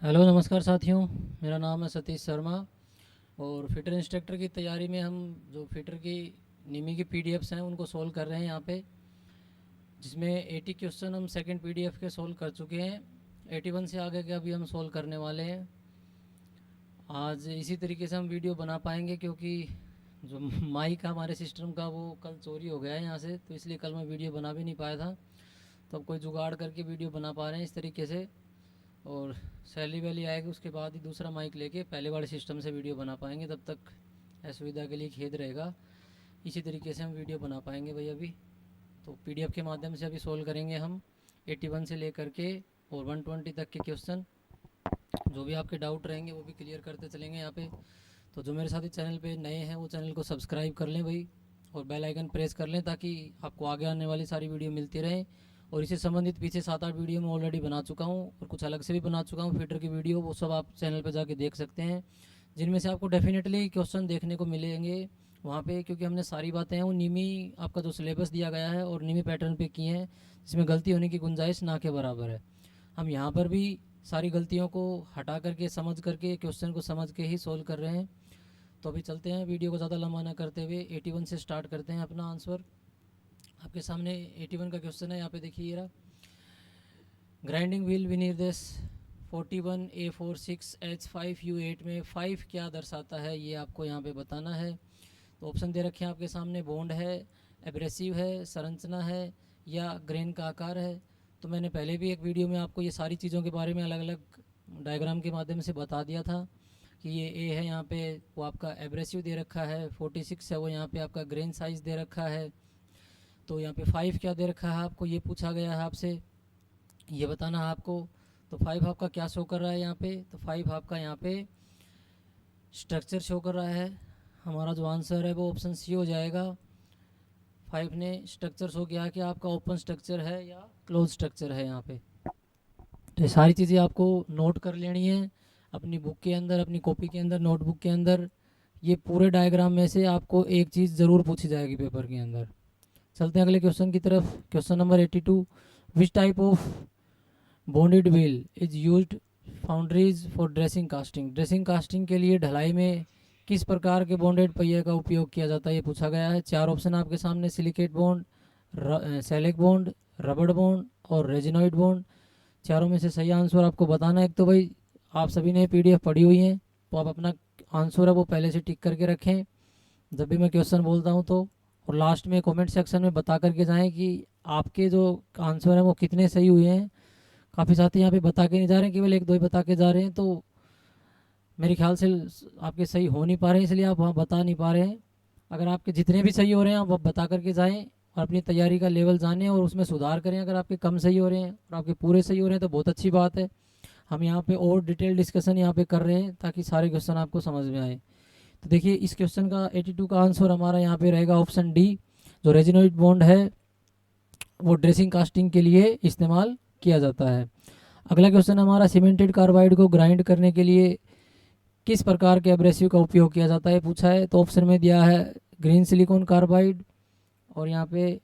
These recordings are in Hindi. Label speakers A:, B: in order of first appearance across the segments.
A: हेलो नमस्कार साथियों। मेरा नाम है सतीश शर्मा और फिटर इंस्ट्रक्टर की तैयारी में हम जो फिटर की निमी की पीडीएफ्स हैं उनको सोल्व कर रहे हैं यहाँ पे, जिसमें 80 क्वेश्चन हम सेकंड पीडीएफ के सोल्व कर चुके हैं। 81 से आगे के अभी हम सोल्व करने वाले हैं। आज इसी तरीके से हम वीडियो बना पाएंगे क्योंकि जो माइक है हमारे सिस्टम का वो कल चोरी हो गया है यहाँ से, तो इसलिए कल मैं वीडियो बना भी नहीं पाया था। तो अब कोई जुगाड़ करके वीडियो बना पा रहे हैं इस तरीके से। और सैलरी वैली आएगी उसके बाद ही दूसरा माइक लेके पहले वाले सिस्टम से वीडियो बना पाएंगे, तब तक असुविधा के लिए खेद रहेगा। इसी तरीके से हम वीडियो बना पाएंगे भाई। अभी तो पीडीएफ के माध्यम से अभी सोल्व करेंगे हम 81 से लेकर के और 120 तक के क्वेश्चन। जो भी आपके डाउट रहेंगे वो भी क्लियर करते चलेंगे यहाँ पे। तो जो मेरे साथ इस चैनल पे नए हैं वो चैनल को सब्सक्राइब कर लें भाई, और बेल आइकन प्रेस कर लें ताकि आपको आगे आने वाली सारी वीडियो मिलती रहें। और इससे संबंधित पीछे 7-8 वीडियो मैं ऑलरेडी बना चुका हूँ और कुछ अलग से भी बना चुका हूँ फिटर की वीडियो, वो सब आप चैनल पर जाके देख सकते हैं, जिनमें से आपको डेफिनेटली क्वेश्चन देखने को मिलेंगे वहाँ पे, क्योंकि हमने सारी बातें हैं वो नीमी आपका जो सिलेबस दिया गया है और नीमी पैटर्न पे किए हैं, जिसमें गलती होने की गुंजाइश ना के बराबर है। हम यहाँ पर भी सारी गलतियों को हटा करके समझ करके क्वेश्चन को समझ के ही सोल्व कर रहे हैं। तो अभी चलते हैं, वीडियो को ज़्यादा लंबा ना करते हुए 81 से स्टार्ट करते हैं अपना आंसर। आपके सामने 81 का क्वेश्चन है, यहाँ पे देखिए रहा। ग्राइंडिंग व्हील विनिर्देश 41A46H5U8 में 5 क्या दर्शाता है, ये आपको यहाँ पे बताना है। तो ऑप्शन दे रखे हैं आपके सामने, बॉन्ड है, एब्रेसिव है, संरचना है या ग्रेन का आकार है। तो मैंने पहले भी एक वीडियो में आपको ये सारी चीज़ों के बारे में अलग अलग डायग्राम के माध्यम से बता दिया था कि ये ए है यहाँ पे, वो आपका एब्रेसिव दे रखा है, 46 है वो यहाँ पे आपका ग्रेन साइज़ दे रखा है। तो यहाँ पे 5 क्या दे रखा है आपको, ये पूछा गया है आपसे, ये बताना है आपको। तो 5 आपका क्या शो कर रहा है यहाँ पे, तो 5 आपका यहाँ पे स्ट्रक्चर शो कर रहा है। हमारा जो आंसर है वो ऑप्शन सी हो जाएगा। 5 ने स्ट्रक्चर शो किया कि आपका ओपन स्ट्रक्चर है या क्लोज स्ट्रक्चर है यहाँ पे। तो ये सारी चीज़ें आपको नोट कर लेनी है अपनी बुक के अंदर, अपनी कॉपी के अंदर, नोटबुक के अंदर। ये पूरे डायग्राम में से आपको एक चीज़ ज़रूर पूछी जाएगी पेपर के अंदर। चलते हैं अगले क्वेश्चन की तरफ। Question number 82, which type of bonded wheel is used foundries for dressing casting. Dressing casting के लिए ढलाई में किस प्रकार के बॉन्डेड पहिए का उपयोग किया जाता है, ये पूछा गया है। 4 ऑप्शन आपके सामने, सिलिकेट बॉन्ड, सेलेक बॉन्ड, रबड़ बॉन्ड और रेजिनॉइड बॉन्ड। चारों में से सही आंसर आपको बताना है। एक तो भाई आप सभी ने पीडीएफ पढ़ी हुई है, तो आप अपना आंसर है वो पहले से टिक करके रखें जब भी मैं क्वेश्चन बोलता हूँ तो। और लास्ट में कमेंट सेक्शन में बता करके जाएं कि आपके जो आंसर हैं वो कितने सही हुए हैं। काफ़ी साथी यहाँ पे बता के नहीं जा रहे हैं, केवल 1-2 ही बता के जा रहे हैं, तो मेरे ख्याल से आपके सही हो नहीं पा रहे हैं, इसलिए आप वहाँ बता नहीं पा रहे हैं। अगर आपके जितने भी सही हो रहे हैं आप बता करके जाएँ और अपनी तैयारी का लेवल जानें और उसमें सुधार करें। अगर आपके कम सही हो रहे हैं और आपके पूरे सही हो रहे हैं तो बहुत अच्छी बात है। हम यहाँ पे और डिटेल डिस्कशन यहाँ पे कर रहे हैं ताकि सारे क्वेश्चन आपको समझ में आए। तो देखिए इस क्वेश्चन का 82 का आंसर हमारा यहाँ पे रहेगा ऑप्शन डी। जो रेजिनोइड बॉन्ड है वो ड्रेसिंग कास्टिंग के लिए इस्तेमाल किया जाता है। अगला क्वेश्चन हमारा, सीमेंटेड कार्बाइड को ग्राइंड करने के लिए किस प्रकार के एब्रेसिव का उपयोग किया जाता है पूछा है। तो ऑप्शन में दिया है ग्रीन सिलिकॉन कार्बाइड, और यहाँ पे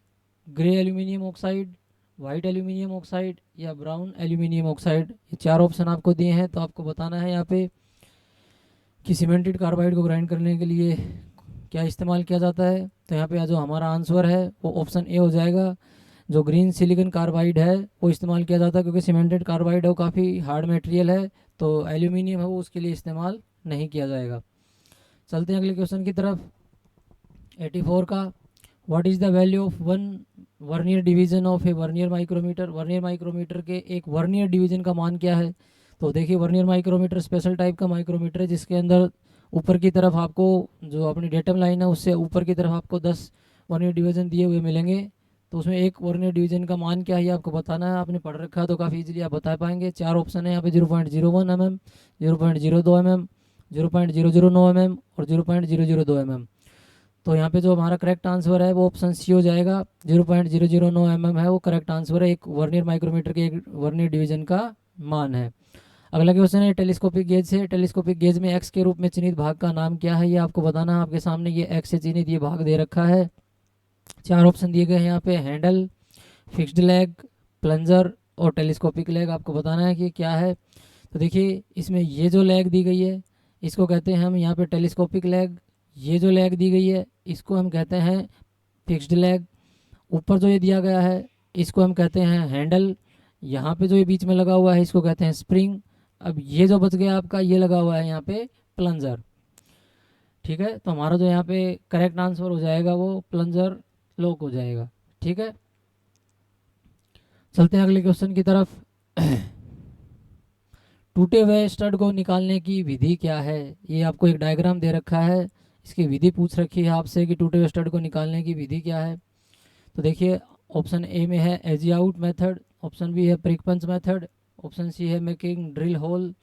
A: grey aluminium oxide, white aluminium oxide या ब्राउन एल्यूमिनियम ऑक्साइड। ये 4 ऑप्शन आपको दिए हैं, तो आपको बताना है यहाँ पे कि सीमेंटेड कार्बाइड को ग्राइंड करने के लिए क्या इस्तेमाल किया जाता है। तो यहाँ पे जो हमारा आंसर है वो ऑप्शन ए हो जाएगा। जो ग्रीन सिलिकॉन कार्बाइड है वो इस्तेमाल किया जाता है, क्योंकि सीमेंटेड कार्बाइड है वो काफ़ी हार्ड मटेरियल है, तो एल्यूमिनियम है वो उसके लिए इस्तेमाल नहीं किया जाएगा। चलते हैं अगले क्वेश्चन की तरफ। 84 का, what is the value of one vernier division of a vernier micrometer. Vernier micrometer के एक वर्नियर डिवीजन का मान क्या है। तो देखिए वर्नियर माइक्रोमीटर स्पेशल टाइप का माइक्रोमीटर है, जिसके अंदर ऊपर की तरफ आपको जो अपनी डेटम लाइन है उससे ऊपर की तरफ आपको 10 वर्नियर डिवीजन दिए हुए मिलेंगे। तो उसमें एक वर्नियर डिवीजन का मान क्या है ये आपको बताना है। आपने पढ़ रखा है तो काफ़ी इजीली आप बता पाएंगे। 4 ऑप्शन है यहाँ पे, 0.01 mm, 0.02 mm, 0.009 mm और 0.002 mm। तो यहाँ पे जो हमारा करेक्ट आंसर है वो ऑप्शन सी हो जाएगा। 0.009 mm है वो करेक्ट आंसर है, एक वर्नियर माइक्रोमीटर के एक वर्नियर डिवीजन का मान है। अगला क्वेश्चन है टेलीस्कोपिक गेज से। टेलीस्कोपिक गेज में एक्स के रूप में चिन्हित भाग का नाम क्या है, ये आपको बताना है। आपके सामने ये एक्स से चिन्हित ये भाग दे रखा है। 4 ऑप्शन दिए गए हैं यहाँ पे, हैंडल, फिक्स्ड लेग, प्लंजर और टेलीस्कोपिक लेग। आपको बताना है कि क्या है। तो देखिए इसमें ये जो लैग दी गई है इसको कहते हैं हम यहाँ पे टेलीस्कोपिक लैग। ये जो लैग दी गई है इसको हम कहते हैं फिक्स्ड लैग। ऊपर जो ये दिया गया है इसको हम कहते हैं हैंडल। यहाँ पे जो ये बीच में लगा हुआ है इसको कहते हैं स्प्रिंग। अब ये जो बच गया आपका ये लगा हुआ है यहाँ पे प्लंजर। ठीक है, तो हमारा जो यहाँ पे करेक्ट आंसर हो जाएगा वो प्लंजर लॉक हो जाएगा। ठीक है, चलते हैं अगले क्वेश्चन की तरफ। टूटे हुए स्टड को निकालने की विधि क्या है? ये आपको एक डायग्राम दे रखा है, इसकी विधि पूछ रखी है आपसे कि टूटे हुए स्टड को निकालने की विधि क्या है। तो देखिए ऑप्शन ए में है एजी आउट मेथड, ऑप्शन बी है प्रिक पंच मेथड, ऑप्शन सी है मेकिंग ड्रिल होल,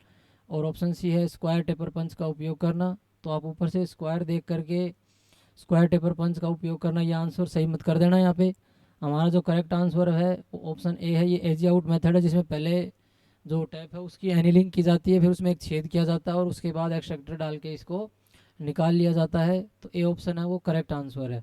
A: और ऑप्शन सी है स्क्वायर टेपर पंच का उपयोग करना। तो आप ऊपर से स्क्वायर देख करके स्क्वायर टेपर पंच का उपयोग करना, ये आंसर सही मत कर देना। यहाँ पे हमारा जो करेक्ट आंसर है ऑप्शन ए है, ये एजी आउट मेथड है, जिसमें पहले जो टैप है उसकी एनीलिंग की जाती है, फिर उसमें एक छेद किया जाता है और उसके बाद एक्सट्रैक्टर डाल के इसको निकाल लिया जाता है। तो ए ऑप्शन है वो करेक्ट आंसर है।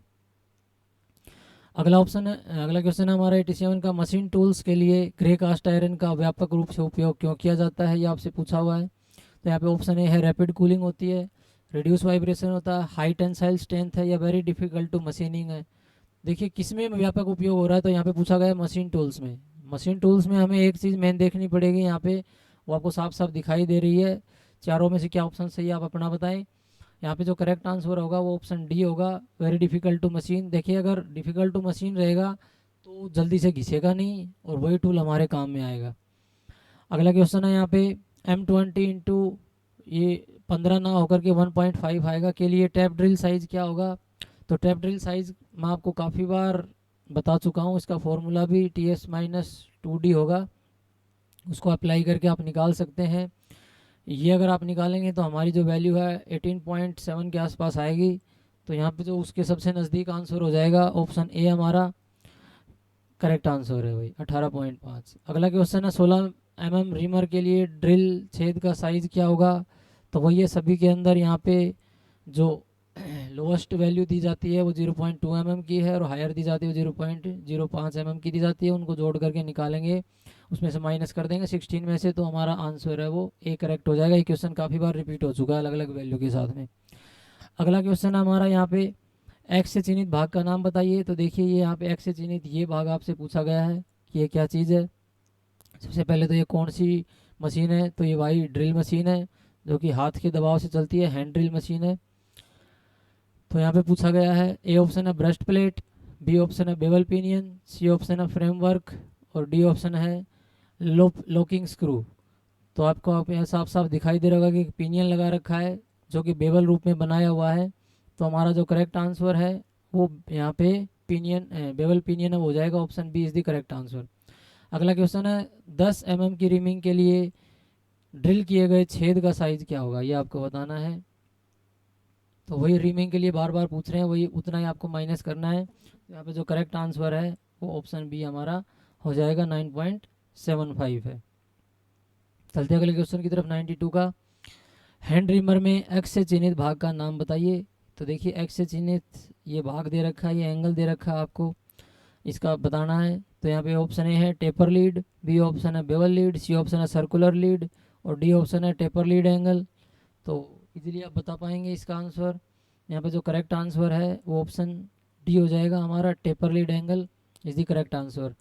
A: अगला ऑप्शन है, अगला क्वेश्चन है हमारा 87 का, मशीन टूल्स के लिए ग्रे कास्ट आयरन का व्यापक रूप से उपयोग क्यों किया जाता है, ये आपसे पूछा हुआ है। तो यहाँ पे ऑप्शन ए है रैपिड कूलिंग होती है, रिड्यूस वाइब्रेशन होता है, हाई टेंसाइल स्ट्रेंथ है, या वेरी डिफिकल्ट टू मशीनिंग है। देखिए किस में व्यापक उपयोग हो रहा है, तो यहाँ पे पूछा गया है मशीन टूल्स में। मशीन टूल्स में हमें एक चीज़ मेन देखनी पड़ेगी, यहाँ पे वो आपको साफ साफ दिखाई दे रही है। चारों में से क्या ऑप्शन सही है आप अपना बताएं। यहाँ पे जो करेक्ट आंसर होगा वो ऑप्शन डी होगा, वेरी डिफ़िकल्ट टू मशीन। देखिए अगर डिफ़िकल्ट टू मशीन रहेगा तो जल्दी से घिसेगा नहीं और वही टूल हमारे काम में आएगा। अगला क्वेश्चन है यहाँ पे M20 इंटू ये 15 ना होकर के 1.5 आएगा के लिए टैप ड्रिल साइज़ क्या होगा। तो टैप ड्रिल साइज़ मैं आपको काफ़ी बार बता चुका हूँ, इसका फॉर्मूला भी TS-2D होगा, उसको अप्लाई करके आप निकाल सकते हैं। ये अगर आप निकालेंगे तो हमारी जो वैल्यू है 18.7 के आसपास आएगी। तो यहाँ पे जो उसके सबसे नज़दीक आंसर हो जाएगा ऑप्शन ए हमारा करेक्ट आंसर है भाई 18.5। अगला क्वेश्चन है 16 mm रीमर के लिए ड्रिल छेद का साइज़ क्या होगा। तो वही है सभी के अंदर यहाँ पे जो लोवेस्ट वैल्यू दी जाती है वो 0.2 mm की है और हायर दी जाती है 0.05 mm की दी जाती है। उनको जोड़ करके निकालेंगे, उसमें से माइनस कर देंगे 16 में से, तो हमारा आंसर है वो ए करेक्ट हो जाएगा। ये क्वेश्चन काफ़ी बार रिपीट हो चुका है अलग अलग वैल्यू के साथ में। अगला क्वेश्चन है हमारा यहाँ पे एक्स से चिन्हित भाग का नाम बताइए। तो देखिए ये यहाँ पे एक्स से चिन्हित ये भाग आपसे पूछा गया है कि ये क्या चीज़ है। सबसे पहले तो ये कौन सी मशीन है, तो ये वाई ड्रिल मशीन है जो कि हाथ के दबाव से चलती है, हैंड ड्रिल मशीन है। तो यहाँ पे पूछा गया है ए ऑप्शन है ब्रेस्ट प्लेट, बी ऑप्शन है बेवल पिनियन, सी ऑप्शन है फ्रेमवर्क, और डी ऑप्शन है लॉकिंग स्क्रू। तो आपको आप यहाँ साफ साफ दिखाई दे रहा होगा कि पिनियन लगा रखा है जो कि बेवल रूप में बनाया हुआ है। तो हमारा जो करेक्ट आंसर है वो यहाँ पे पिनियन बेवल पिनियन हो जाएगा, option B is the correct answer. अगला क्वेश्चन है 10 mm की रिमिंग के लिए ड्रिल किए गए छेद का साइज़ क्या होगा, ये आपको बताना है। तो वही रिमिंग के लिए बार बार पूछ रहे हैं, वही उतना ही आपको माइनस करना है। तो यहाँ पे जो करेक्ट आंसर है वो ऑप्शन बी हमारा हो जाएगा 9.75 है। चलते अगले क्वेश्चन की तरफ 92 का, हैंड रिमर में एक्स से चिन्हित भाग का नाम बताइए। तो देखिए एक्स से चिन्हित ये भाग दे रखा है, ये एंगल दे रखा है, आपको इसका बताना है। तो यहाँ पे ऑप्शन ए है टेपर लीड, बी ऑप्शन है बेवल लीड, सी ऑप्शन है सर्कुलर लीड, और डी ऑप्शन है टेपर लीड एंगल। तो इजीली आप बता पाएंगे इसका आंसर। यहाँ पे जो करेक्ट आंसर है वो ऑप्शन डी हो जाएगा हमारा, taper lead angle is the correct answer.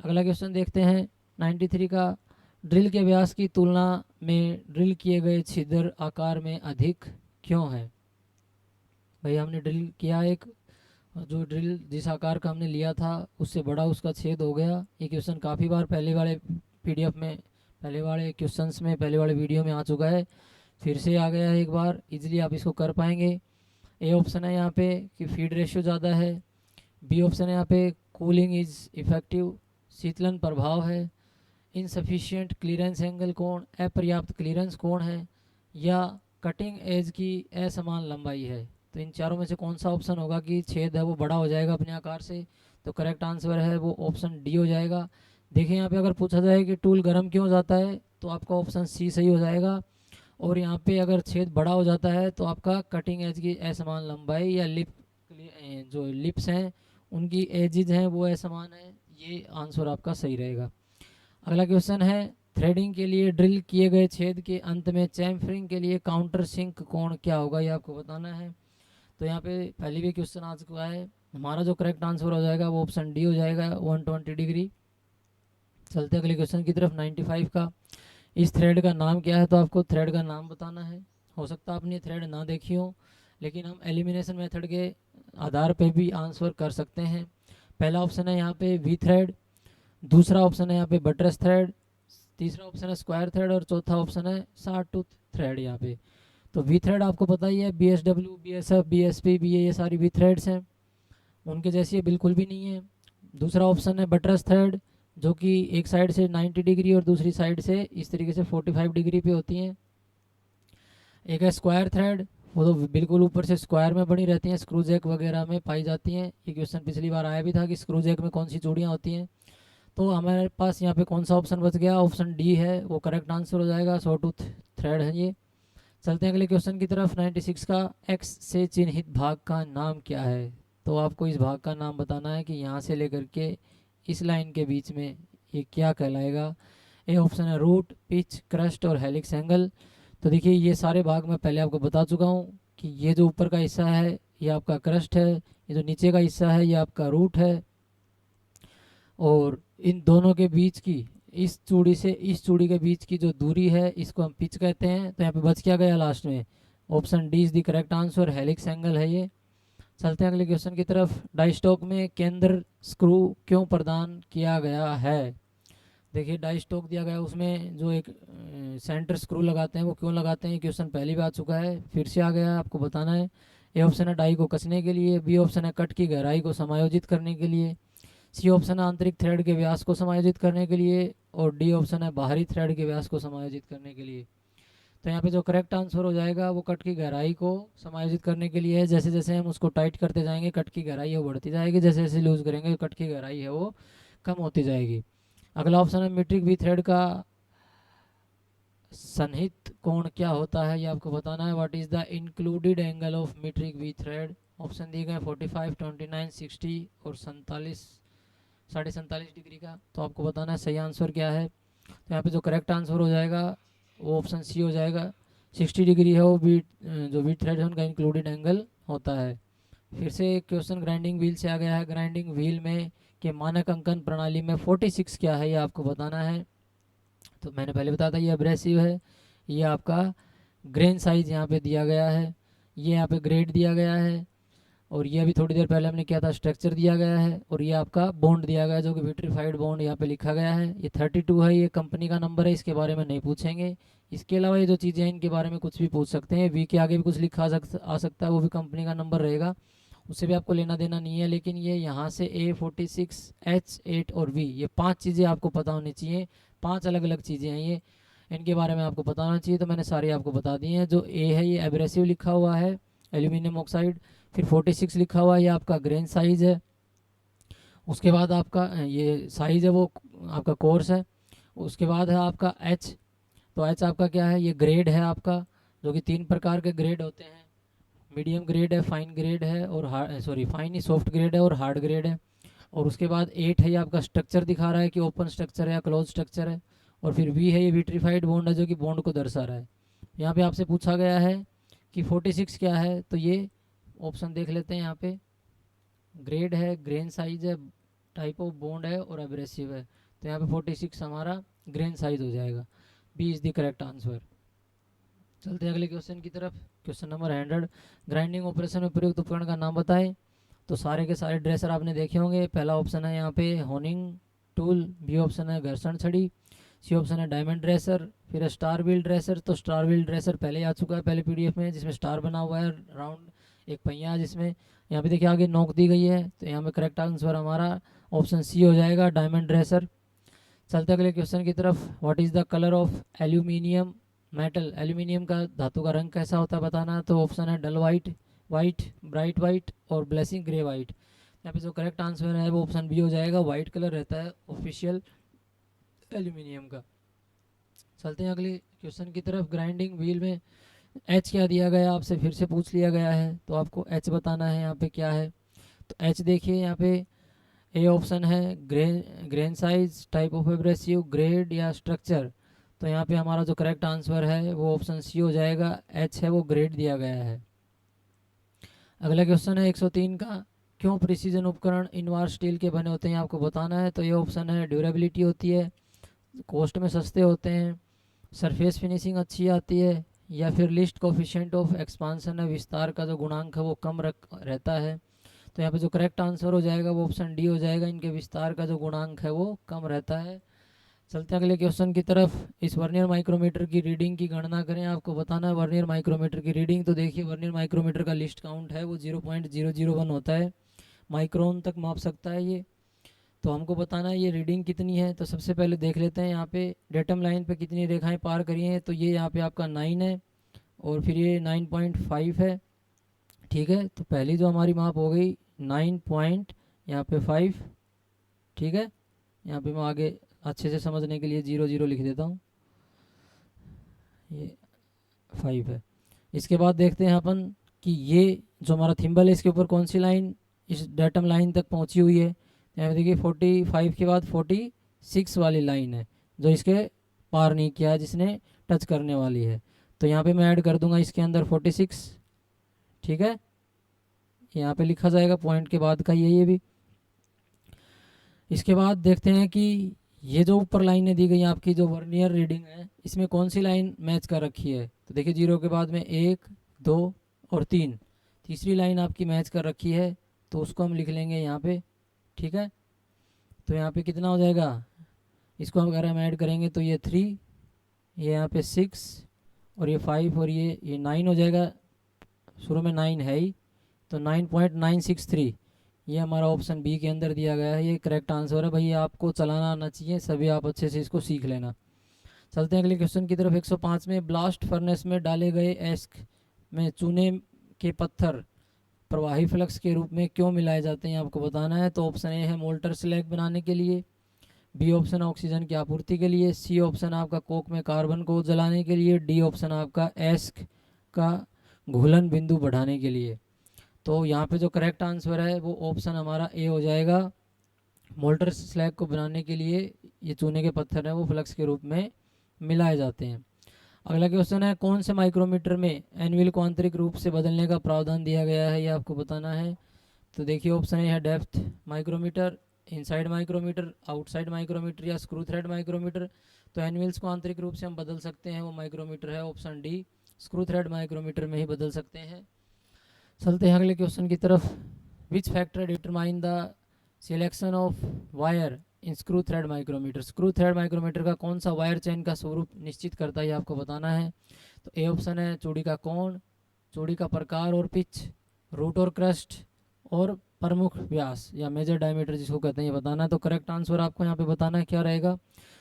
A: अगला क्वेश्चन देखते हैं 93 का, ड्रिल के व्यास की तुलना में ड्रिल किए गए छिद्र आकार में अधिक क्यों है। भाई हमने ड्रिल किया एक, जो ड्रिल जिस आकार का हमने लिया था उससे बड़ा उसका छेद हो गया। ये क्वेश्चन काफ़ी बार पहले वाले PDF में, पहले वाले क्वेश्चंस में, पहले वाले वीडियो में आ चुका है, फिर से आ गया है एक बार, इजीली आप इसको कर पाएंगे। ए ऑप्शन है यहाँ पे कि फीड रेशियो ज़्यादा है, बी ऑप्शन है यहाँ पे कूलिंग इज़ इफ़ेक्टिव, शीतलन प्रभाव है, इनसफिशिएंट क्लियरेंस एंगल कोण, अपर्याप्त क्लियरेंस कोण है, या कटिंग एज की असमान लंबाई है। तो इन चारों में से कौन सा ऑप्शन होगा कि छेद है वो बड़ा हो जाएगा अपने आकार से। तो करेक्ट आंसर है वो ऑप्शन डी हो जाएगा। देखिए यहाँ पे अगर पूछा जाए कि टूल गर्म क्यों हो जाता है तो आपका ऑप्शन सी सही हो जाएगा। और यहाँ पे अगर छेद बड़ा हो जाता है तो आपका कटिंग एज की असमान लंबाई या लिप, जो लिप्स हैं उनकी एजेज हैं वो असमान है, ये आंसर आपका सही रहेगा। अगला क्वेश्चन है थ्रेडिंग के लिए ड्रिल किए गए छेद के अंत में चैम्फरिंग के लिए काउंटर सिंक कोण क्या होगा, ये आपको बताना है। तो यहाँ पे पहले भी क्वेश्चन आ चुका है। हमारा जो करेक्ट आंसर हो जाएगा वो ऑप्शन डी हो जाएगा, 120 डिग्री। चलते अगले क्वेश्चन की तरफ, 95 का। इस थ्रेड का नाम क्या है, तो आपको थ्रेड का नाम बताना है। हो सकता है आपने थ्रेड ना देखी हो, लेकिन हम एलिमिनेशन मेथड के आधार पे भी आंसर कर सकते हैं। पहला ऑप्शन है यहाँ पे वी थ्रेड, दूसरा ऑप्शन है यहाँ पे बटरस थ्रेड, तीसरा ऑप्शन है स्क्वायर थ्रेड और चौथा ऑप्शन है शार्ट टूथ थ्रेड। यहाँ पे तो वी थ्रेड आपको पता ही है, BSW, BSF, BSP, BA, ये सारी वी थ्रेड्स हैं, उनके जैसी ये बिल्कुल भी नहीं है। दूसरा ऑप्शन है बटरस थ्रेड, जो कि एक साइड से 90 डिग्री और दूसरी साइड से इस तरीके से 45 डिग्री पे होती हैं। एक है स्क्वायर थ्रेड, वो तो बिल्कुल ऊपर से स्क्वायर में बनी रहती हैं, स्क्रू जैक वगैरह में पाई जाती हैं। ये क्वेश्चन पिछली बार आया भी था कि स्क्रू जैक में कौन सी चूड़ियाँ होती हैं। तो हमारे पास यहाँ पे कौन सा ऑप्शन बच गया, ऑप्शन डी है, वो करेक्ट आंसर हो जाएगा, सॉ टूथ थ्रेड है ये। चलते हैं अगले क्वेश्चन की तरफ, 96 का। एक्स से चिन्हित भाग का नाम क्या है, तो आपको इस भाग का नाम बताना है कि यहाँ से लेकर के इस लाइन के बीच में ये क्या कहलाएगा। ए ऑप्शन है रूट, पिच, क्रस्ट और हेलिक्स एंगल। तो देखिए ये सारे भाग मैं पहले आपको बता चुका हूँ कि ये जो ऊपर का हिस्सा है ये आपका क्रस्ट है, ये जो नीचे का हिस्सा है ये आपका रूट है, और इन दोनों के बीच की, इस चूड़ी से इस चूड़ी के बीच की जो दूरी है इसको हम पिच कहते हैं। तो यहाँ पे बच क्या गया लास्ट में, option D is the correct answer, helix angle है ये। चलते हैं अगले क्वेश्चन की तरफ। डाई स्टॉक में केंद्र स्क्रू क्यों प्रदान किया गया है। देखिए डाई स्टॉक दिया गया है, उसमें जो एक सेंटर स्क्रू लगाते हैं वो क्यों लगाते हैं, क्वेश्चन पहले भी आ चुका है, फिर से आ गया है, आपको बताना है। ए ऑप्शन है डाई को कसने के लिए, बी ऑप्शन है कट की गहराई को समायोजित करने के लिए, सी ऑप्शन है आंतरिक थ्रेड के व्यास को समायोजित करने के लिए, और डी ऑप्शन है बाहरी थ्रेड के व्यास को समायोजित करने के लिए। तो यहाँ पे जो करेक्ट आंसर हो जाएगा वो कट की गहराई को समायोजित करने के लिए है। जैसे जैसे हम उसको टाइट करते जाएंगे कट की गहराई है वो बढ़ती जाएगी, जैसे जैसे लूज करेंगे कट की गहराई है वो कम होती जाएगी। अगला ऑप्शन है मीट्रिक वी थ्रेड का सन्निहित कोण क्या होता है, ये आपको बताना है। What is the included angle of metric V thread. Option दिए गए 45, 29, 60 और 47, 47.5 डिग्री का। तो आपको बताना है सही आंसर क्या है। तो यहाँ पे जो करेक्ट आंसर हो जाएगा वो ऑप्शन सी हो जाएगा, 60 डिग्री है वो बीट, जो बीट थ्रेड है उनका इंक्लूडेड एंगल होता है। फिर से एक क्वेश्चन ग्राइंडिंग व्हील से आ गया है। ग्राइंडिंग व्हील में के मानक अंकन प्रणाली में 46 क्या है, ये आपको बताना है। तो मैंने पहले बताया था ये एब्रेसिव है, ये आपका ग्रेन साइज यहाँ पे दिया गया है, ये यहाँ पे ग्रेड दिया गया है, और ये अभी थोड़ी देर पहले हमने किया था स्ट्रक्चर दिया गया है, और ये आपका बॉन्ड दिया गया है जो कि विट्रीफाइड बॉन्ड यहाँ पे लिखा गया है। ये 32 है, ये कंपनी का नंबर है, इसके बारे में नहीं पूछेंगे। इसके अलावा ये जो चीज़ें हैं इनके बारे में कुछ भी पूछ सकते हैं, वी के आगे भी कुछ लिखा आ सकता है, वो भी कंपनी का नंबर रहेगा, उससे भी आपको लेना देना नहीं है। लेकिन ये यहाँ से A46, H8 और V, ये 5 चीज़ें आपको पता होनी चाहिए, 5 अलग अलग चीज़ें हैं ये, इनके बारे में आपको पता होना चाहिए। तो मैंने सारी आपको बता दी हैं। जो ए है ये एब्रेसिव लिखा हुआ है, एल्यूमिनियम ऑक्साइड, फिर 46 लिखा हुआ है ये आपका ग्रेन साइज है, उसके बाद आपका ये साइज है वो आपका कोर्स है, उसके बाद है आपका एच। तो एच आपका क्या है, ये ग्रेड है आपका, जो कि 3 प्रकार के ग्रेड होते हैं, मीडियम ग्रेड है, फाइन ग्रेड है और फाइन ही सॉफ्ट ग्रेड है और हार्ड ग्रेड है। और उसके बाद 8 है ये आपका स्ट्रक्चर दिखा रहा है कि ओपन स्ट्रक्चर है या क्लोज स्ट्रक्चर है, और फिर वी है ये विट्रीफाइड बॉन्ड है जो कि बॉन्ड को दर्शा रहा है। यहाँ पे आपसे पूछा गया है कि 46 क्या है, तो ये ऑप्शन देख लेते हैं। यहाँ पे ग्रेड है, ग्रेन साइज है, टाइप ऑफ बॉन्ड है और एब्रेसिव है। तो यहाँ पे 46 हमारा ग्रेन साइज हो जाएगा, B is the correct answer. चलते हैं अगले क्वेश्चन की तरफ। क्वेश्चन नंबर 100, ग्राइंडिंग ऑपरेशन में प्रयुक्त उपकरण का नाम बताएं। तो सारे के सारे ड्रेसर आपने देखे होंगे। पहला ऑप्शन है यहाँ पे होनिंग टूल, बी ऑप्शन है घर्षण छड़ी, सी ऑप्शन है डायमंड ड्रेसर, फिर है स्टार व्हील ड्रेसर। तो स्टार व्हील ड्रेसर पहले आ चुका है पहले पीडीएफ में, जिसमें स्टार बना हुआ है, राउंड एक पहिया जिसमें यहाँ पे देखिए आगे नोक दी गई है। तो यहाँ पे करेक्ट आंसर हमारा ऑप्शन सी हो जाएगा, डायमंड ड्रेसर। चलते अगले क्वेश्चन की तरफ। What is the colour of aluminium metal, aluminium का धातु का रंग कैसा होता है बताना है। तो ऑप्शन है डल वाइट, वाइट, ब्राइट वाइट और ब्लेसिंग ग्रे वाइट। यहाँ पे जो करेक्ट आंसर है वो ऑप्शन बी हो जाएगा, वाइट कलर रहता है ऑफिशियल एल्यूमिनियम का। चलते हैं अगले क्वेश्चन की तरफ। ग्राइंडिंग व्हील में एच क्या दिया गया, आपसे फिर से पूछ लिया गया है, तो आपको एच बताना है यहाँ पे क्या है। तो एच देखिए यहाँ पे ए ऑप्शन है grain size, type of abrasive, grade या स्ट्रक्चर। तो यहाँ पे हमारा जो करेक्ट आंसर है वो ऑप्शन सी हो जाएगा। एच है वो ग्रेड दिया गया है। अगला क्वेश्चन है 103 का, क्यों प्रिसीजन उपकरण इनवार स्टील के बने होते हैं आपको बताना है। तो ये ऑप्शन है ड्यूरेबिलिटी होती है, कॉस्ट में सस्ते होते हैं, सरफेस फिनिशिंग अच्छी आती है, या फिर लिस्ट कोफिशिएंट ऑफ एक्सपांसन है, विस्तार का जो गुणांक है वो कम रहता है। तो यहाँ पे जो करेक्ट आंसर हो जाएगा वो ऑप्शन डी हो जाएगा, इनके विस्तार का जो गुणांक है वो कम रहता है। चलते हैं अगले क्वेश्चन की तरफ। इस वर्नियर माइक्रोमीटर की रीडिंग की गणना करें, आपको बताना है वर्नियर माइक्रोमीटर की रीडिंग। तो देखिए वर्नियर माइक्रोमीटर का लिस्ट काउंट है वो 0.001 होता है, माइक्रोन तक माप सकता है ये। तो हमको बताना है ये रीडिंग कितनी है। तो सबसे पहले देख लेते हैं यहाँ पे डेटम लाइन पे कितनी रेखाएं पार करी हैं। तो ये यहाँ पे आपका 9 है और फिर ये 9.5 है, ठीक है। तो पहली जो हमारी माप हो गई 9.5, ठीक है। यहाँ पे मैं आगे अच्छे से समझने के लिए 0 0 लिख देता हूँ, ये 5 है। इसके बाद देखते हैं अपन कि ये जो हमारा थिम्बल है इसके ऊपर कौन सी लाइन इस डेटम लाइन तक पहुंची हुई है। यहाँ पे देखिए 45 के बाद 46 वाली लाइन है जो इसके पार नहीं किया है, जिसने टच करने वाली है। तो यहाँ पे मैं ऐड कर दूंगा इसके अंदर 46, ठीक है। यहाँ पे लिखा जाएगा पॉइंट के बाद का ये भी। इसके बाद देखते हैं कि ये जो ऊपर लाइनें दी गई आपकी जो वर्नियर रीडिंग है इसमें कौन सी लाइन मैच कर रखी है। तो देखिए 0 के बाद में 1 2 और 3, तीसरी लाइन आपकी मैच कर रखी है, तो उसको हम लिख लेंगे यहाँ पे, ठीक है। तो यहाँ पे कितना हो जाएगा, इसको अगर हम ऐड करेंगे तो ये 3, ये यहाँ पे 6 और ये 5 और ये 9 हो जाएगा। शुरू में 9 है ही, तो 9.963 ये हमारा ऑप्शन बी के अंदर दिया गया है, ये करेक्ट आंसर है। भाई आपको चलाना आना चाहिए, सभी आप अच्छे से इसको सीख लेना। चलते हैं अगले क्वेश्चन की तरफ। 105 में ब्लास्ट फर्नेस में डाले गए एस्क में चूने के पत्थर प्रवाही फ्लक्स के रूप में क्यों मिलाए जाते हैं आपको बताना है। तो ऑप्शन ए है मोल्टर स्लैग बनाने के लिए, बी ऑप्शन ऑक्सीजन की आपूर्ति के लिए, सी ऑप्शन आपका कोक में कार्बन को जलाने के लिए, डी ऑप्शन आपका एस्क का घुलन बिंदु बढ़ाने के लिए। तो यहाँ पे जो करेक्ट आंसर है वो ऑप्शन हमारा ए हो जाएगा, मोल्टर स्लैग को बनाने के लिए ये चूने के पत्थर हैं वो फ्लक्स के रूप में मिलाए जाते हैं। अगला क्वेश्चन है कौन से माइक्रोमीटर में एनविल को आंतरिक रूप से बदलने का प्रावधान दिया गया है, ये आपको बताना है। तो देखिए ऑप्शन ए है depth micrometer, inside micrometer, outside micrometer या स्क्रू थ्रेड माइक्रोमीटर। तो एनविल्स को आंतरिक रूप से हम बदल सकते हैं वो माइक्रोमीटर है option D, screw thread micrometer में ही बदल सकते हैं। चलते हैं अगले क्वेश्चन की तरफ। Which factor determine the selection of wire in screw thread micrometer. Screw thread micrometer का कौन सा वायर चेन का स्वरूप निश्चित करता है ये आपको बताना है। तो ए ऑप्शन है चूड़ी का कोण, चूड़ी का प्रकार और पिच, रूट और क्रस्ट और प्रमुख व्यास या मेजर डायमीटर जिसको कहते हैं ये बताना है। तो करेक्ट आंसर आपको यहाँ पे बताना है क्या रहेगा।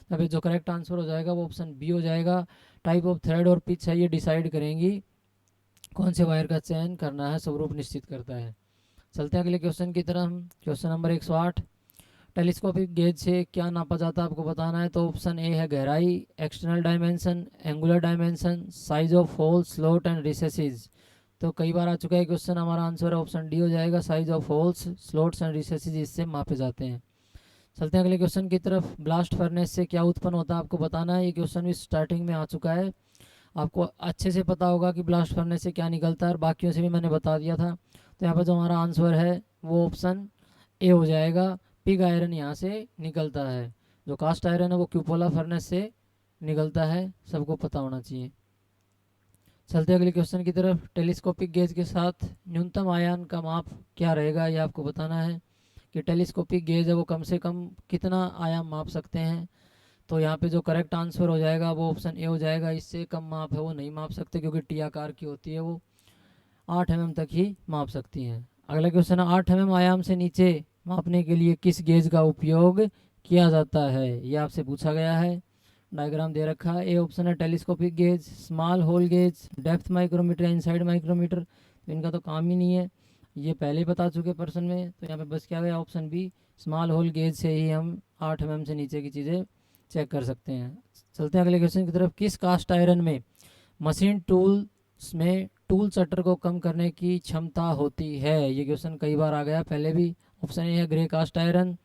A: तभी जो करेक्ट आंसर हो जाएगा वो ऑप्शन बी हो जाएगा। टाइप ऑफ थ्रेड और पिच है ये डिसाइड करेंगी कौन से वायर का चयन करना है, स्वरूप निश्चित करता है। चलते हैं अगले क्वेश्चन की तरफ। क्वेश्चन नंबर 108, टेलीस्कोपिक गेज से क्या नापा जाता है आपको बताना है। तो ऑप्शन ए है गहराई, external dimension, angular dimension, size of hole, slot and recesses. तो कई बार आ चुका है क्वेश्चन, हमारा आंसर है ऑप्शन डी हो जाएगा, size of holes, slots and recesses इससे मापे जाते हैं। चलते हैं अगले क्वेश्चन की तरफ। ब्लास्ट फर्नेस से क्या उत्पन्न होता है आपको बताना है। ये क्वेश्चन भी स्टार्टिंग में आ चुका है, आपको अच्छे से पता होगा कि ब्लास्ट फर्नेस से क्या निकलता है और बाकियों से भी मैंने बता दिया था। तो यहाँ पर जो हमारा आंसर है वो ऑप्शन ए हो जाएगा, पिग आयरन यहाँ से निकलता है। जो कास्ट आयरन है वो क्यूपोला फर्नेस से निकलता है, सबको पता होना चाहिए। चलते अगले क्वेश्चन की तरफ। टेलीस्कोपिक गेज के साथ न्यूनतम आयाम का माप क्या रहेगा ये आपको बताना है कि टेलीस्कोपिक गेज है वो कम से कम कितना आयाम माप सकते हैं। तो यहाँ पे जो करेक्ट आंसर हो जाएगा वो ऑप्शन ए हो जाएगा, इससे कम माप है वो नहीं माप सकते क्योंकि टी आकार की होती है, वो 8 mm तक ही माप सकती हैं। अगला क्वेश्चन है 8 mm आयाम से नीचे मापने के लिए किस गेज का उपयोग किया जाता है, ये आपसे पूछा गया है। डायग्राम दे रखा है। ए ऑप्शन है telescopic gauge, small hole gauge, depth micrometer, inside micrometer. तो इनका तो काम ही नहीं है, ये पहले ही बता चुके पर्सन में। तो यहाँ पे बस क्या गया option B, small hole gauge से ही हम 8 mm से नीचे की चीज़ें चेक कर सकते हैं। चलते हैं अगले क्वेश्चन की तरफ। किस कास्ट आयरन में मशीन टूल्स में टूल शटर को कम करने की क्षमता होती है, ये क्वेश्चन कई बार आ गया पहले भी। ऑप्शन ए है grey cast iron,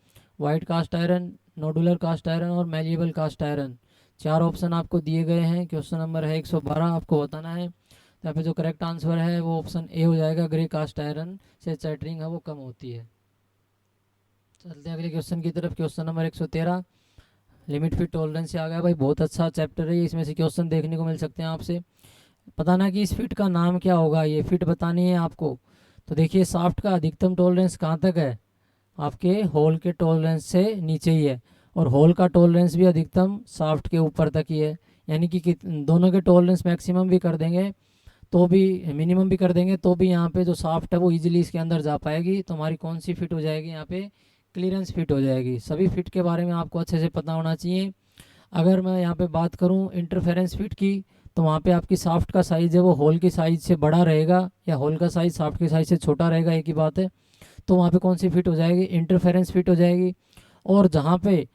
A: white cast iron, nodular cast iron और मैलिएबल कास्ट आयरन। 4 ऑप्शन आपको दिए गए हैं। क्वेश्चन नंबर है 112, आपको बताना है। तो यहाँ पे जो करेक्ट आंसर है वो ऑप्शन ए हो जाएगा, ग्रे कास्ट आयरन से चैटरिंग है वो कम होती है। चलते हैं अगले क्वेश्चन की तरफ। Question number 113, limit fit tolerance से आ गया भाई, बहुत अच्छा चैप्टर है, इसमें से क्वेश्चन देखने को मिल सकते हैं आपसे। बताना कि इस फिट का नाम क्या होगा, ये फिट बतानी है आपको। तो देखिए शाफ्ट का अधिकतम टॉलरेंस कहाँ तक है, आपके होल के टॉलरेंस से नीचे ही है, और होल का टॉलरेंस भी अधिकतम शाफ्ट के ऊपर तक ही है। यानी कि दोनों के टॉलरेंस मैक्सिमम भी कर देंगे तो भी, मिनिमम भी कर देंगे तो भी यहाँ पे जो शाफ्ट है वो इजीली इसके अंदर जा पाएगी। तो हमारी कौन सी फिट हो जाएगी यहाँ पे, क्लियरेंस फिट हो जाएगी। सभी फिट के बारे में आपको अच्छे से पता होना चाहिए। अगर मैं यहाँ पे बात करूँ इंटरफेरेंस फिट की, तो वहाँ पे आपकी शाफ्ट का साइज़ है वो होल की साइज़ से बड़ा रहेगा, या होल का साइज़ शाफ्ट की साइज़ से छोटा रहेगा, एक ही बात है। तो वहाँ पे कौन सी फिट हो जाएगी, इंटरफेरेंस फिट हो जाएगी। और जहाँ पे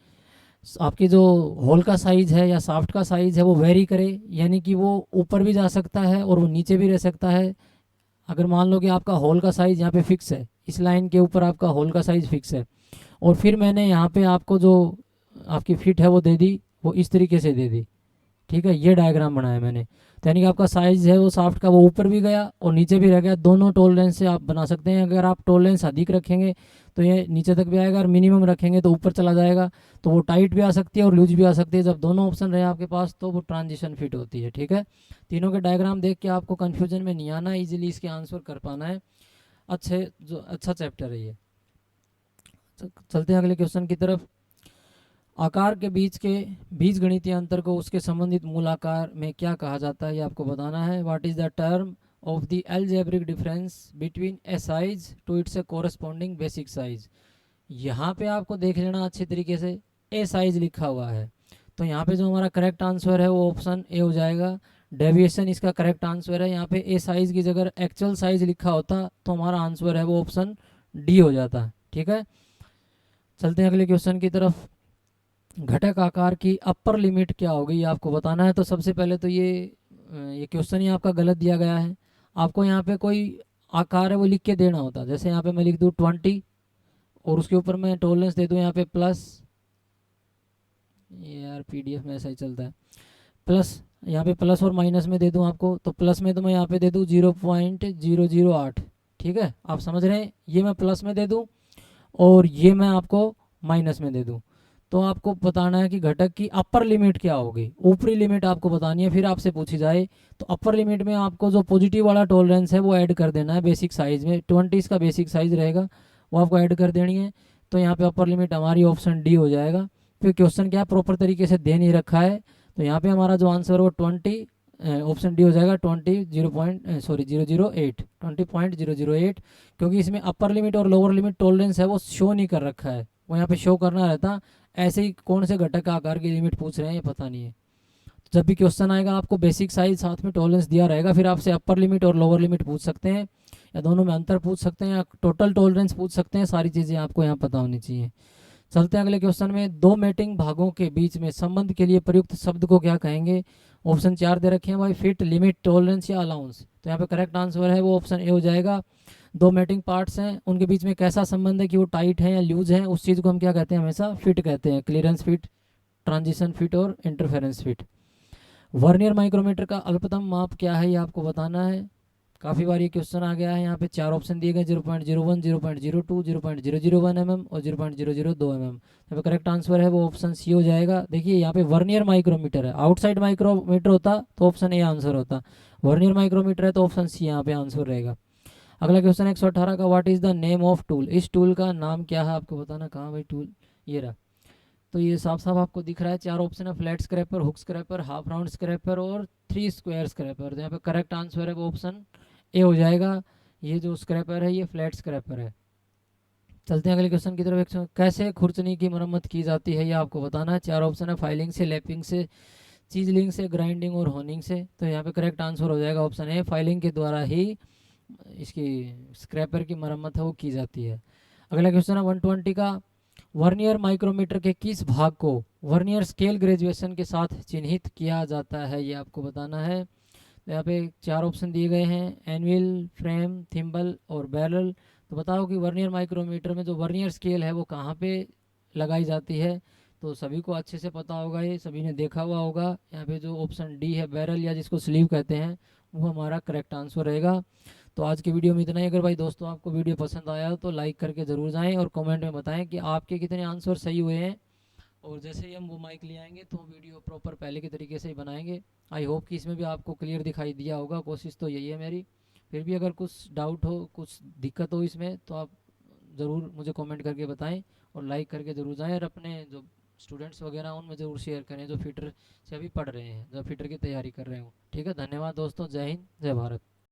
A: आपकी जो होल का साइज़ है या शाफ्ट का साइज़ है वो वेरी करे, यानी कि वो ऊपर भी जा सकता है और वो नीचे भी रह सकता है। अगर मान लो कि आपका होल का साइज़ यहाँ पे फिक्स है, इस लाइन के ऊपर आपका होल का साइज़ फिक्स है, और फिर मैंने यहाँ पे आपको जो आपकी फिट है वो दे दी, वो इस तरीके से दे दी, ठीक है, ये डायग्राम बनाया मैंने। तो यानी कि आपका साइज़ है वो शाफ्ट का वो ऊपर भी गया और नीचे भी रह गया, दोनों टॉलरेंस से आप बना सकते हैं। अगर आप टॉलरेंस अधिक रखेंगे तो ये नीचे तक भी आएगा, और मिनिमम रखेंगे तो ऊपर चला जाएगा। तो वो टाइट भी आ सकती है और लूज भी आ सकती है। जब दोनों ऑप्शन रहे आपके पास तो वो ट्रांजिशन फिट होती है, ठीक है। तीनों के डायग्राम देख के आपको कन्फ्यूजन में नहीं आना, ईजिली इसके आंसर कर पाना है। अच्छा चैप्टर है ये। चलते हैं अगले क्वेश्चन की तरफ। आकार के बीच के बीज गणितीय अंतर को उसके संबंधित मूल आकार में क्या कहा जाता है, ये आपको बताना है। What is the term of the algebraic difference between a size to its a corresponding basic size. यहाँ पे आपको देख लेना अच्छे तरीके से, ए साइज लिखा हुआ है, तो यहाँ पे जो हमारा करेक्ट आंसर है वो ऑप्शन ए हो जाएगा। डेविएशन इसका करेक्ट आंसर है। यहाँ पे ए साइज की जगह एक्चुअल साइज लिखा होता तो हमारा आंसर है वो ऑप्शन डी हो जाता, ठीक है। चलते हैं अगले क्वेश्चन की तरफ। घटक आकार की अपर लिमिट क्या होगी, ये आपको बताना है। तो सबसे पहले तो ये क्वेश्चन ही आपका गलत दिया गया है। आपको यहाँ पे कोई आकार है वो लिख के देना होता। जैसे यहाँ पे मैं लिख दूँ 20 और उसके ऊपर मैं टॉलरेंस दे दूँ यहाँ पे प्लस, ये यार पीडीएफ में ऐसा ही चलता है, प्लस यहाँ पे प्लस और माइनस में दे दूँ आपको। तो प्लस में तो मैं यहाँ पे दे दूँ 0.008, ठीक है, आप समझ रहे हैं। ये मैं प्लस में दे दूँ और ये मैं आपको माइनस में दे दूँ। तो आपको बताना है कि घटक की अपर लिमिट क्या होगी, ऊपरी लिमिट आपको बतानी है। फिर आपसे पूछी जाए तो अपर लिमिट में आपको जो पॉजिटिव वाला टॉलरेंस है वो ऐड कर देना है बेसिक साइज में। 20 इसका बेसिक साइज रहेगा, वो आपको ऐड कर देनी है। तो यहाँ पे अपर लिमिट हमारी ऑप्शन डी हो जाएगा। फिर क्वेश्चन क्या प्रॉपर तरीके से दे नहीं रखा है, तो यहाँ पे हमारा जो आंसर है वो 20, ऑप्शन डी हो जाएगा 20.008, क्योंकि इसमें अपर लिमिट और लोअर लिमिट टॉलरेंस है वो शो नहीं कर रखा है, वो यहाँ पे शो करना रहता। ऐसे ही कौन से घटक का आकार की लिमिट पूछ रहे हैं ये पता नहीं है। तो जब भी क्वेश्चन आएगा आपको बेसिक साइज साथ में टॉलरेंस दिया रहेगा, फिर आपसे अपर लिमिट और लोअर लिमिट पूछ सकते हैं, या दोनों में अंतर पूछ सकते हैं, या टोटल टॉलरेंस पूछ सकते हैं। सारी चीज़ें आपको यहाँ पता होनी चाहिए। चलते हैं अगले क्वेश्चन में। दो मैटिंग भागों के बीच में संबंध के लिए प्रयुक्त शब्द को क्या कहेंगे। ऑप्शन 4 दे रखे हैं भाई, फिट, लिमिट, टॉलरेंस या अलाउंस। तो यहाँ पे करेक्ट आंसर है वो ऑप्शन ए हो जाएगा। दो मैटिंग पार्ट्स हैं, उनके बीच में कैसा संबंध है कि वो टाइट है या लूज है, उस चीज़ को हम क्या कहते हैं, हमेशा फिट कहते हैं। क्लियरेंस फिट, ट्रांजिशन फिट और इंटरफेरेंस फिट। वर्नियर माइक्रोमीटर का अल्पतम माप क्या है, ये आपको बताना है। काफ़ी बार ये क्वेश्चन आ गया है। यहाँ पे 4 ऑप्शन दिए गए, 0.01, 0.02, 0.001 mm और 0.002 mm। यहाँ पे करेक्ट आंसर है वो ऑप्शन सी हो जाएगा। देखिए यहाँ पे वर्नियर माइक्रोमीटर है, आउटसाइड माइक्रोमीटर होता तो ऑप्शन ए आंसर होता, वर्नियर माइक्रोमीटर है तो ऑप्शन सी यहाँ पे आंसर रहेगा। अगला क्वेश्चन 118 का, what is the name of tool. इस टूल का नाम क्या है, आपको बताना। कहाँ भाई टूल, ये रहा। तो ये साफ साफ आपको दिख रहा है, 4 ऑप्शन है, flat scraper, hook scraper, half round scraper और 3 स्क्वायर स्क्रैपर। तो यहाँ पे करेक्ट आंसर है वो ऑप्शन ए हो जाएगा। ये जो स्क्रैपर है ये फ्लैट स्क्रैपर है। चलते हैं अगले क्वेश्चन की तरफ। कैसे खुरचनी की मरम्मत की जाती है, ये आपको बताना है। 4 ऑप्शन है, फाइलिंग से, लैपिंग से, चीजलिंग से, ग्राइंडिंग और होनिंग से। तो यहाँ पे करेक्ट आंसर हो जाएगा ऑप्शन ए, फाइलिंग के द्वारा ही इसकी स्क्रैपर की मरम्मत है वो की जाती है। अगला क्वेश्चन है 120 का, वर्नियर माइक्रोमीटर के किस भाग को वर्नियर स्केल ग्रेजुएशन के साथ चिन्हित किया जाता है, ये आपको बताना है। तो यहाँ पे 4 ऑप्शन दिए गए हैं, एनविल, फ्रेम, थिम्बल और बैरल। तो बताओ कि वर्नियर माइक्रोमीटर में जो वर्नियर स्केल है वो कहाँ पे लगाई जाती है। तो सभी को अच्छे से पता होगा, ये सभी ने देखा हुआ होगा। यहाँ पे जो ऑप्शन डी है बैरल या जिसको स्लीव कहते हैं, वो हमारा करेक्ट आंसर रहेगा। तो आज की वीडियो में इतना ही। अगर भाई दोस्तों आपको वीडियो पसंद आया हो तो लाइक करके ज़रूर जाएं और कमेंट में बताएं कि आपके कितने आंसर सही हुए हैं। और जैसे ही हम वो माइक ले आएंगे तो वीडियो प्रॉपर पहले के तरीके से ही बनाएंगे। आई होप कि इसमें भी आपको क्लियर दिखाई दिया होगा, कोशिश तो यही है मेरी। फिर भी अगर कुछ डाउट हो, कुछ दिक्कत हो इसमें, तो आप ज़रूर मुझे कमेंट करके बताएं और लाइक करके ज़रूर जाएं, और अपने जो स्टूडेंट्स वगैरह उनमें ज़रूर शेयर करें जो फिटर से अभी पढ़ रहे हैं, जो फिटर की तैयारी कर रहे हो। ठीक है, धन्यवाद दोस्तों, जय हिंद, जय भारत।